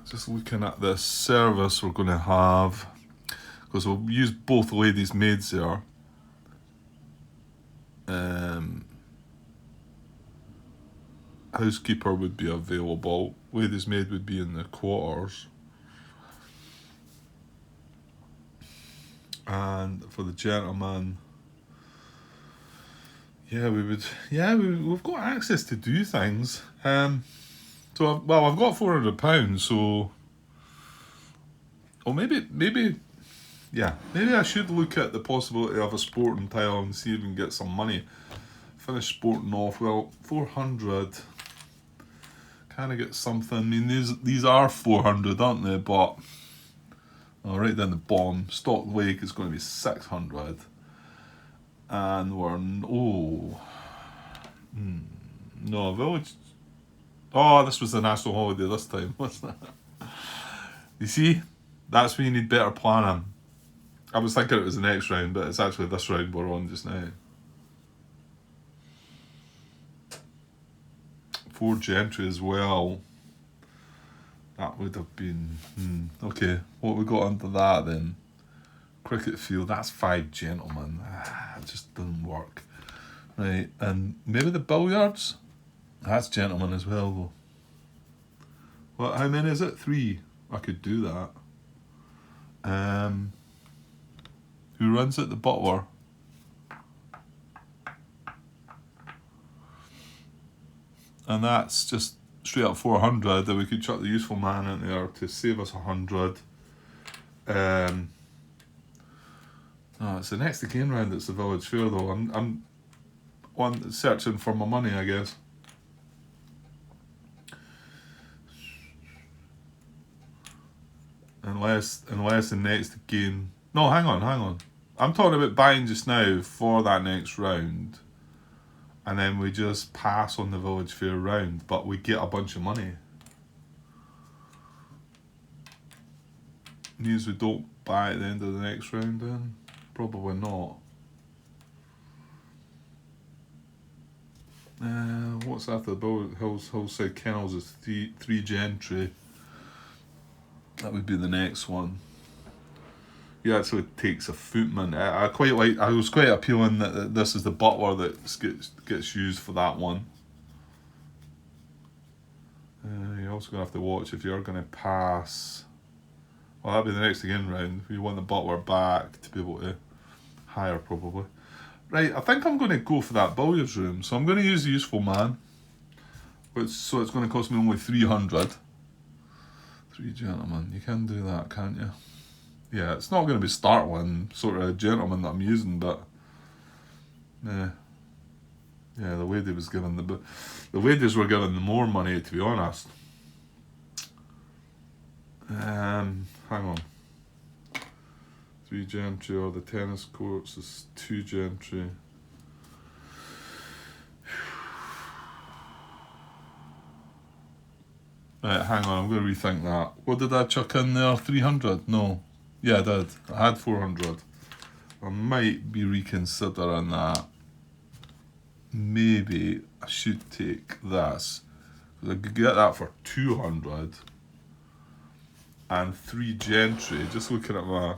just looking at the service we're going to have, because we'll use both ladies' maids there. Housekeeper would be available. Ladies' maid would be in the quarters. And for the gentleman, yeah, we've got access to do things. So I've got £400, so, or maybe I should look at the possibility of a sporting tile and see if we can get some money. Finish sporting off. Well, 400. Can I get something? I mean, these are 400, aren't they? But right down the bottom, Stock Lake is going to be 600, and we're no village. Oh, this was the national holiday this time, wasn't it? You see, that's when you need better planning. I was thinking it was the next round, but it's actually this round we're on just now. 4 gentry as well. That would have been... Okay, what we got under that then? Cricket field, that's 5 gentlemen. It just doesn't work. Right, and maybe the billiards? That's gentlemen as well, though. What? How many is it? 3. I could do that. Who runs it? The butler. And that's just straight up 400. That we could chuck the useful man in there to save us 100. It's the next again round. It's the village fair though. I'm searching for my money, I guess. Unless the next again. No, hang on. I'm talking about buying just now for that next round, and then we just pass on the village fair round, but we get a bunch of money. Means we don't buy at the end of the next round then? Probably not. What's after the Hillside Kennels is 3 gentry. That would be the next one. Yeah, so it takes a footman. I was quite appealing that this is the butler that gets used for that one. You're also going to have to watch if you're going to pass. Well, that'll be the next again round. We want the butler back to be able to hire, probably. Right, I think I'm going to go for that billiards room. So I'm going to use the useful man. So it's going to cost me only 300. 3 gentlemen. You can do that, can't you? Yeah, it's not going to be startling sort of gentleman that I'm using, but yeah, the lady was given the ladies were given the more money, to be honest. Hang on. 3 gentry, or the tennis courts is 2 gentry. Right, hang on, I'm going to rethink that. What did I chuck in there? 300? No. Yeah, I did. I had 400. I might be reconsidering that. Maybe I should take this, I could get that for 200. And 3 gentry. Just looking at my...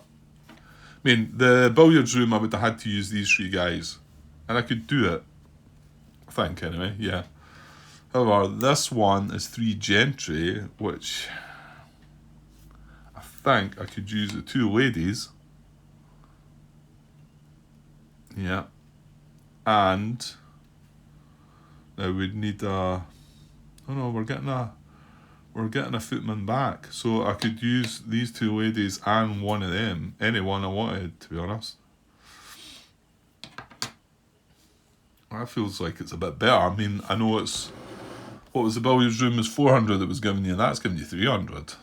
I mean, the billiards room, I would have had to use these 3 guys. And I could do it. I think, anyway, yeah. However, this one is 3 gentry, which I think I could use the 2 ladies. Yeah. And now we'd need a... Oh no, we're getting a footman back. So I could use these 2 ladies and one of them. Any one I wanted, to be honest. That feels like it's a bit better. I mean, I know it's... What was the billiards room was 400 that was giving you, and that's giving you 300.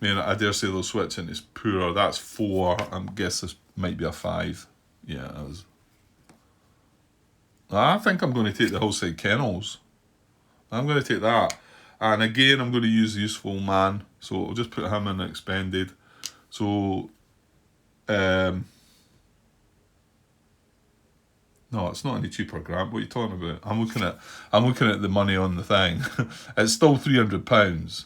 I mean, I dare say they'll switch into poorer. That's 4. I guess this might be a 5. Yeah, that was... I think I'm going to take the Hillside Kennels. I'm going to take that. And again, I'm going to use the Useful Man. So I'll just put him in expended. So, no, it's not any cheaper, Grant. What are you talking about? I'm looking at the money on the thing. It's still £300,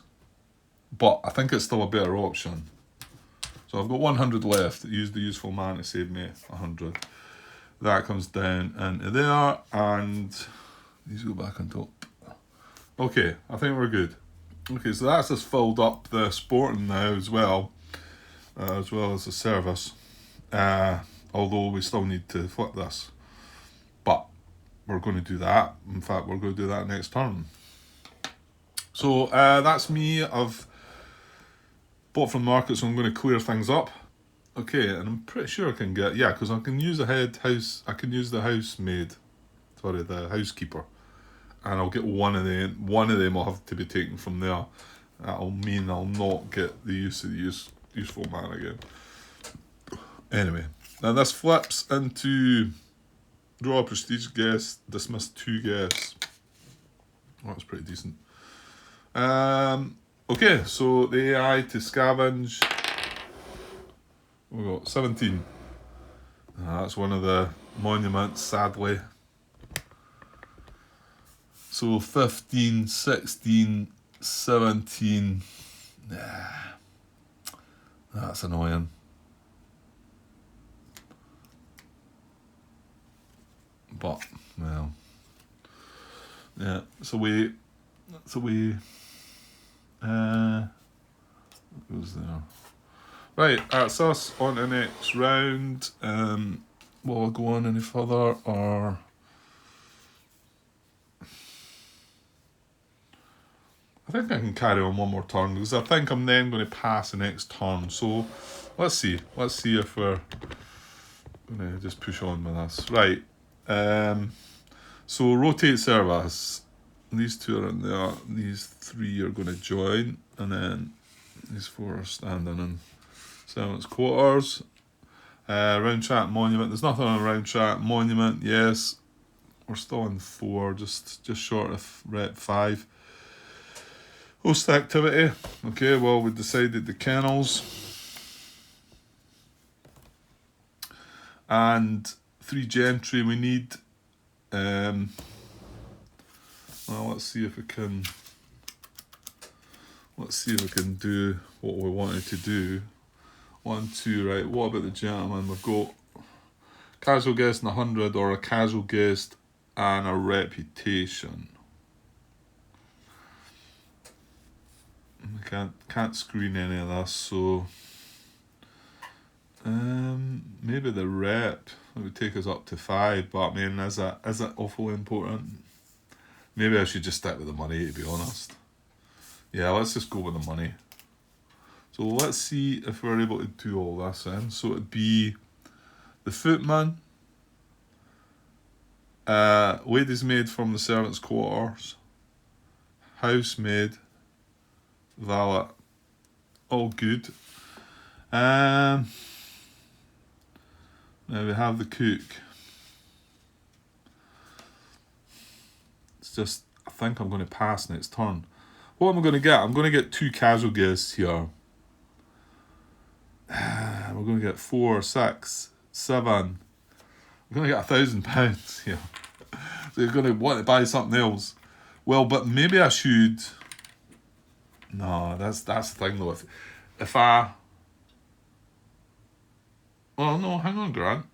but I think it's still a better option. So I've got 100 left. Use the Useful Man to save me 100. That comes down into there, and these go back on top. Okay, I think we're good. Okay, so that's just filled up the sporting now as well as the service. Although we still need to flip this. But we're going to do that. In fact, we're going to do that next turn. So that's me. I've bought from the market, so I'm going to clear things up. Okay, and I'm pretty sure I can get... Yeah, because I can use the I can use the housemaid. Sorry, the housekeeper. And I'll get one of them. One of them will have to be taken from there. That'll mean I'll not get the use of the Useful Man again. Anyway, now this flips into... Draw a prestige guest, dismiss 2 guests. Oh, that's pretty decent. Okay, so the AI to scavenge. We've got 17. That's one of the monuments, sadly. So 15, 16, 17. That's annoying. But, well, yeah, so we, what goes there? Right, that's us on the next round. Will I go on any further, or? I think I can carry on one more turn, because I think I'm then going to pass the next turn. So, let's see if we're going to just push on with this. Right. So rotate service. These 2 are in there. These 3 are going to join, and then these 4 are standing in servants' quarters. Round track monument. There's nothing on round track monument. Yes, we're still in 4, just short of rep 5. Host activity. Okay, well, we decided the kennels and 3 gentry we need. Well, let's see if we can do what we wanted to do. 1, 2, right. What about the gentleman? We've got casual guest and 100, or a casual guest and a reputation. I can't screen any of this, so maybe the rep would take us up to 5, but I mean, is it awfully important? Maybe I should just stick with the money, to be honest. Yeah, let's just go with the money. So let's see if we're able to do all this then. So it'd be the footman, ladies' maid from the servants' quarters, housemaid, valet, all good. Now we have the cook. It's just, I think I'm going to pass next turn. What am I going to get? I'm going to get 2 casual guests here. We're going to get 4, 6, 7. We're going to get £1,000 here. So They're going to want to buy something else. Well, but maybe I should... No, that's the thing though. If I... Well, no, hang on, Grant.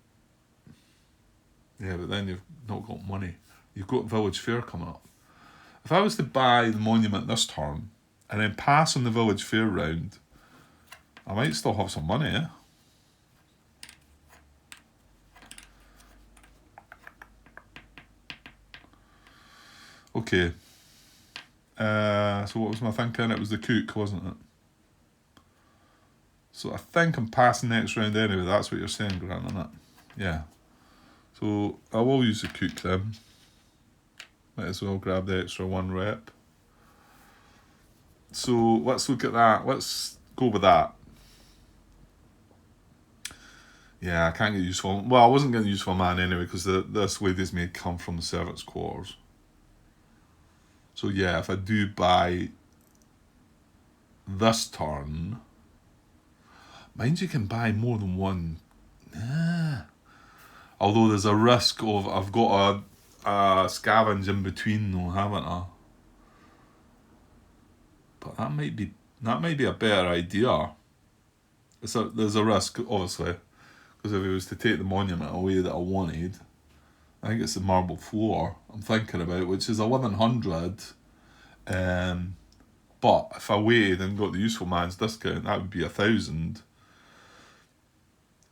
Yeah, but then you've not got money. You've got Village Fair coming up. If I was to buy the monument this turn, and then pass on the Village Fair round, I might still have some money, eh? Okay. So what was my thinking? It was the Cook, wasn't it? So I think I'm passing next round anyway. That's what you're saying, Grant, isn't it? Yeah. So I will use the Cook then. Might as well grab the extra 1 rep. So let's look at that. Let's go with that. Yeah, I can't get useful. Well, I wasn't getting useful man anyway because this lady's may come from the servants' quarters. So yeah, if I do buy this turn, mind you can buy more than one. Although there's a risk of I've got a scavenge in between though, haven't I? But that might be a better idea. There's a risk, obviously, because if it was to take the monument away that I wanted, I think it's the marble floor I'm thinking about, which is 1100. But if I waited and got the useful man's discount, that would be 1000.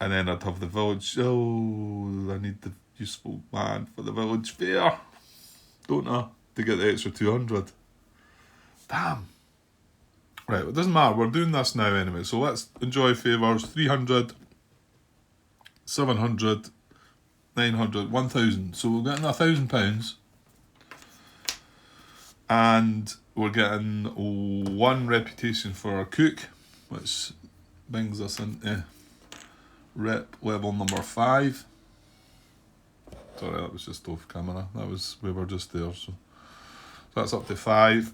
And then I'd have the village. Oh, I need the useful man for the Village Fair, don't I? To get the extra 200. Damn. Right, well, it doesn't matter. We're doing this now anyway. So let's enjoy favours. 300, 700, 900, 1,000. So we're getting £1,000. And we're getting 1 reputation for our cook, which brings us into rep level number 5. Sorry, that was just off camera. We were just there. So that's up to 5.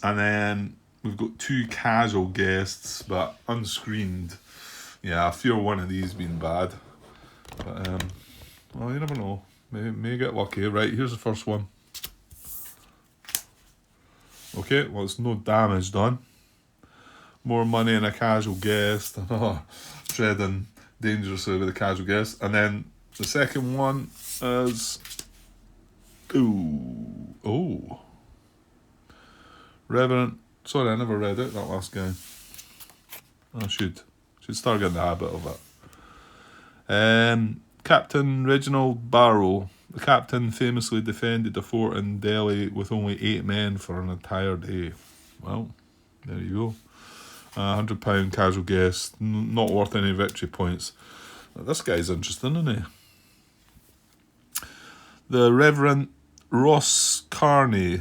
And then we've got 2 casual guests, but unscreened. Yeah, I fear one of these being bad. But, well, you never know. May get lucky. Right, here's the first one. Okay, well, it's no damage done. More money and a casual guest. Treading dangerously with a casual guest. And then the second one is... Oh. Reverend... Sorry, I never read it, that last guy. I should start getting the habit of it. Captain Reginald Barrow. The captain famously defended the fort in Delhi with only 8 men for an entire day. Well, there you go. £100 casual guest, not worth any victory points. This guy's interesting, isn't he? The Reverend Ross Carney.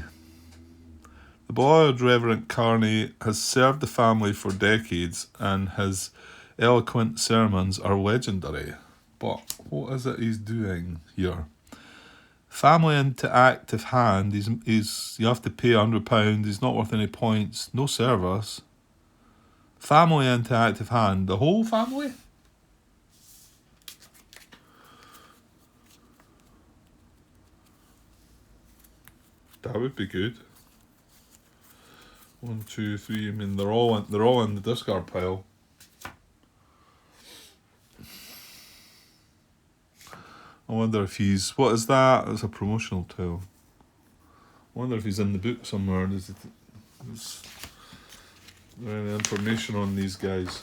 The beloved Reverend Carney has served the family for decades, and his eloquent sermons are legendary. But what is it he's doing here? Family into active hand. He's you have to pay £100. He's not worth any points. No service. Family into active hand. The whole family? That would be good. 1, 2, 3. I mean, they're all in the discard pile. I wonder if he's... What is that? It's a promotional tile. I wonder if he's in the book somewhere. Is there any information on these guys?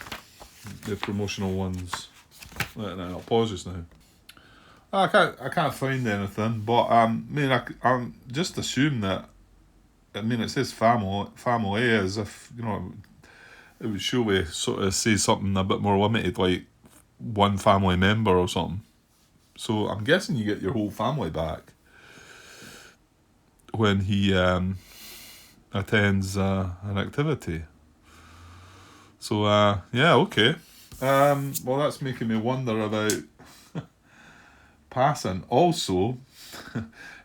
The promotional ones. No, I'll pause just now. I can't find anything, but I'm just assume that. I mean, it says family as if, you know, it would surely sort of say something a bit more limited, like 1 family member or something. So I'm guessing you get your whole family back when he attends an activity. So yeah, okay. Well, that's making me wonder about passing. Also,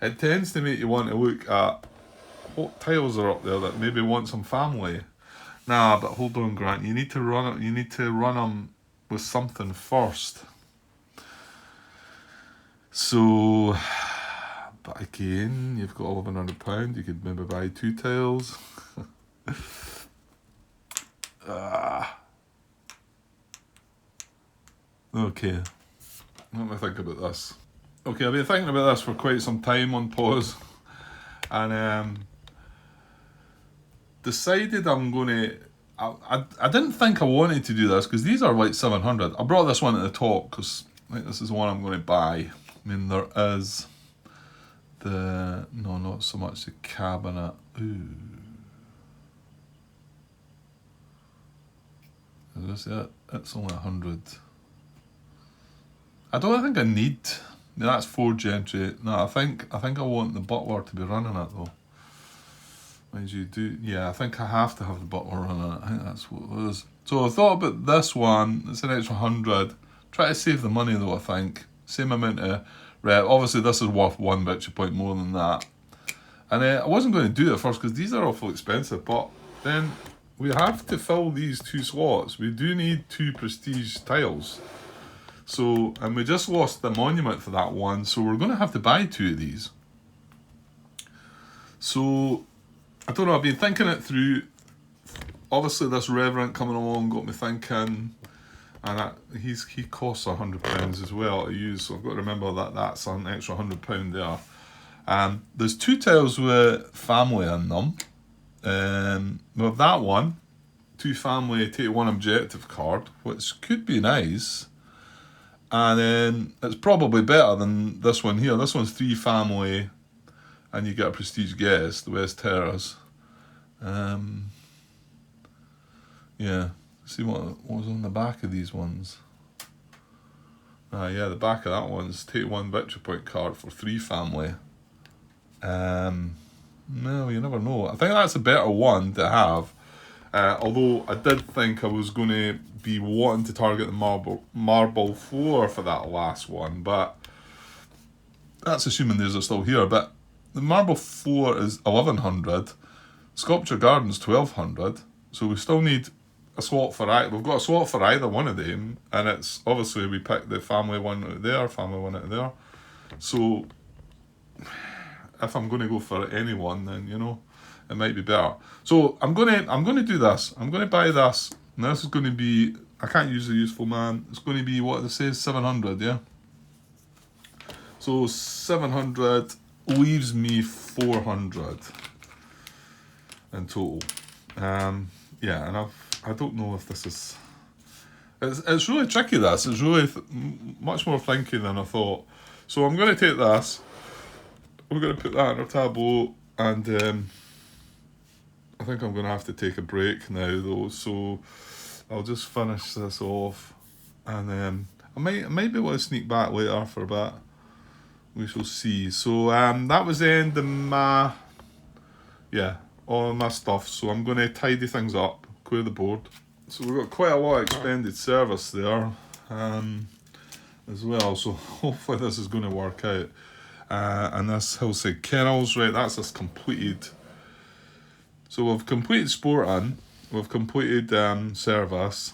it tends to make you want to look at what tiles are up there that maybe want some family. Nah, but hold on, Grant. You need to run them with something first. So But again, you've got £1,100. You could maybe buy 2 tiles. Okay, let me think about this. Okay, I've been thinking about this for quite some time on pause, and decided I'm going to. I didn't think I wanted to do this because these are like 700. I brought this one at the top because I think this is the one I'm going to buy. I mean, there is no, not so much the cabinet. Ooh. Is this it? It's only 100. I don't think I need. That's 4 gentry. No, I think I want the butler to be running it though. Mind you, yeah, I think I have to have the butler running it. I think that's what it is. So I thought about this one. It's an extra 100. Try to save the money though. I think same amount of rep. Obviously, this is worth 1 victory point more than that. And I wasn't going to do it first because these are awful expensive. But then we have to fill these 2 slots. We do need 2 prestige tiles. So, and we just lost the monument for that one, so we're going to have to buy 2 of these. So, I don't know, I've been thinking it through. Obviously, this Reverend coming along got me thinking, and he costs £100 as well to use, so I've got to remember that that's an extra £100 there. There's 2 tiles with family in them. With that one, 2 family, take 1 objective card, which could be nice. And then it's probably better than this one here. This one's 3 family, and you get a prestige guest, the West Terrace. Yeah, see what was on the back of these ones. Yeah, the back of that one's take 1 victory point card for 3 family. No, you never know. I think that's a better one to have. Although I did think I was going to be wanting to target the marble floor for that last one, but that's assuming these are still here. But the marble floor is 1,100, Sculpture Garden's 1,200, so we still need a slot for either. We've got a slot for either one of them, and it's obviously we picked the family one out there, family one out there. So if I'm going to go for any one, then it might be better. So I'm gonna do this. I'm gonna buy this. Now this is going to be. I can't use a useful man. It's going to be what it says 700. Yeah. So 700 leaves me 400 in total. Yeah, and I don't know if this is. It's really tricky. This it's really much more thinking than I thought. So I'm going to take this. We're going to put that in our tableau, and I think I'm going to have to take a break now though, so I'll just finish this off, and I might be able to sneak back later for a bit. We shall see. So that was the end of my, all my stuff. So I'm going to tidy things up, clear the board. So we've got quite a lot of expended service there as well, so hopefully this is going to work out. And this Hillside Kennels, right, that's us completed. So we've completed Sporting, we've completed service.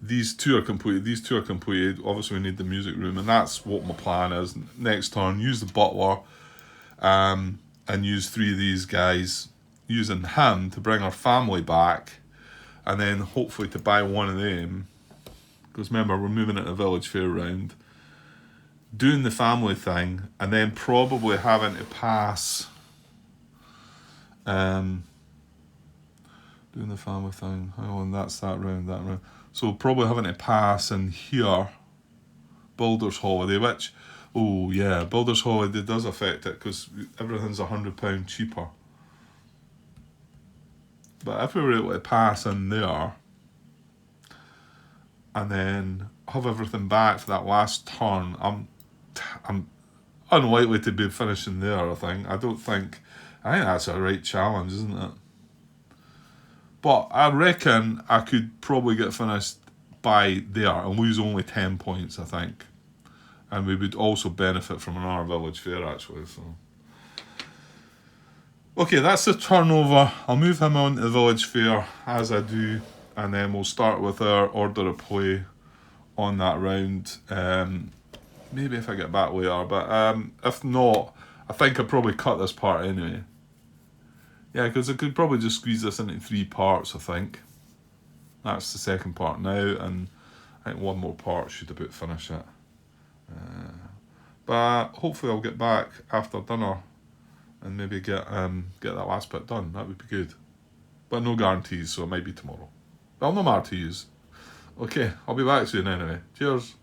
These 2 are completed. Obviously we need the music room, and that's what my plan is. Next turn, use the butler, and use 3 of these guys, using him to bring our family back, and then hopefully to buy 1 of them. Because remember, we're moving it a village fair round. Doing the family thing, and then probably having to pass. Doing the family thing. Hang on, that's that round. So probably having to pass in here, Builder's Holiday, which, Builder's Holiday does affect it because everything's £100 cheaper. But if we were able to pass in there, and then have everything back for that last turn, I'm unlikely to be finishing there, I think. I think that's a right challenge, isn't it? But I reckon I could probably get finished by there and lose only 10 points, I think. And we would also benefit from another village fair, actually. So, okay, that's the turnover. I'll move him on to the village fair as I do, and then we'll start with our order of play on that round. maybe if I get back later, but if not, I think I'd probably cut this part anyway. Yeah, because I could probably just squeeze this into 3 parts, I think. That's the second part now, and I think one more part should about finish it. But hopefully I'll get back after dinner and maybe get that last bit done. That would be good. But no guarantees, so it might be tomorrow. Well, no matter to use. Okay, I'll be back soon anyway. Cheers.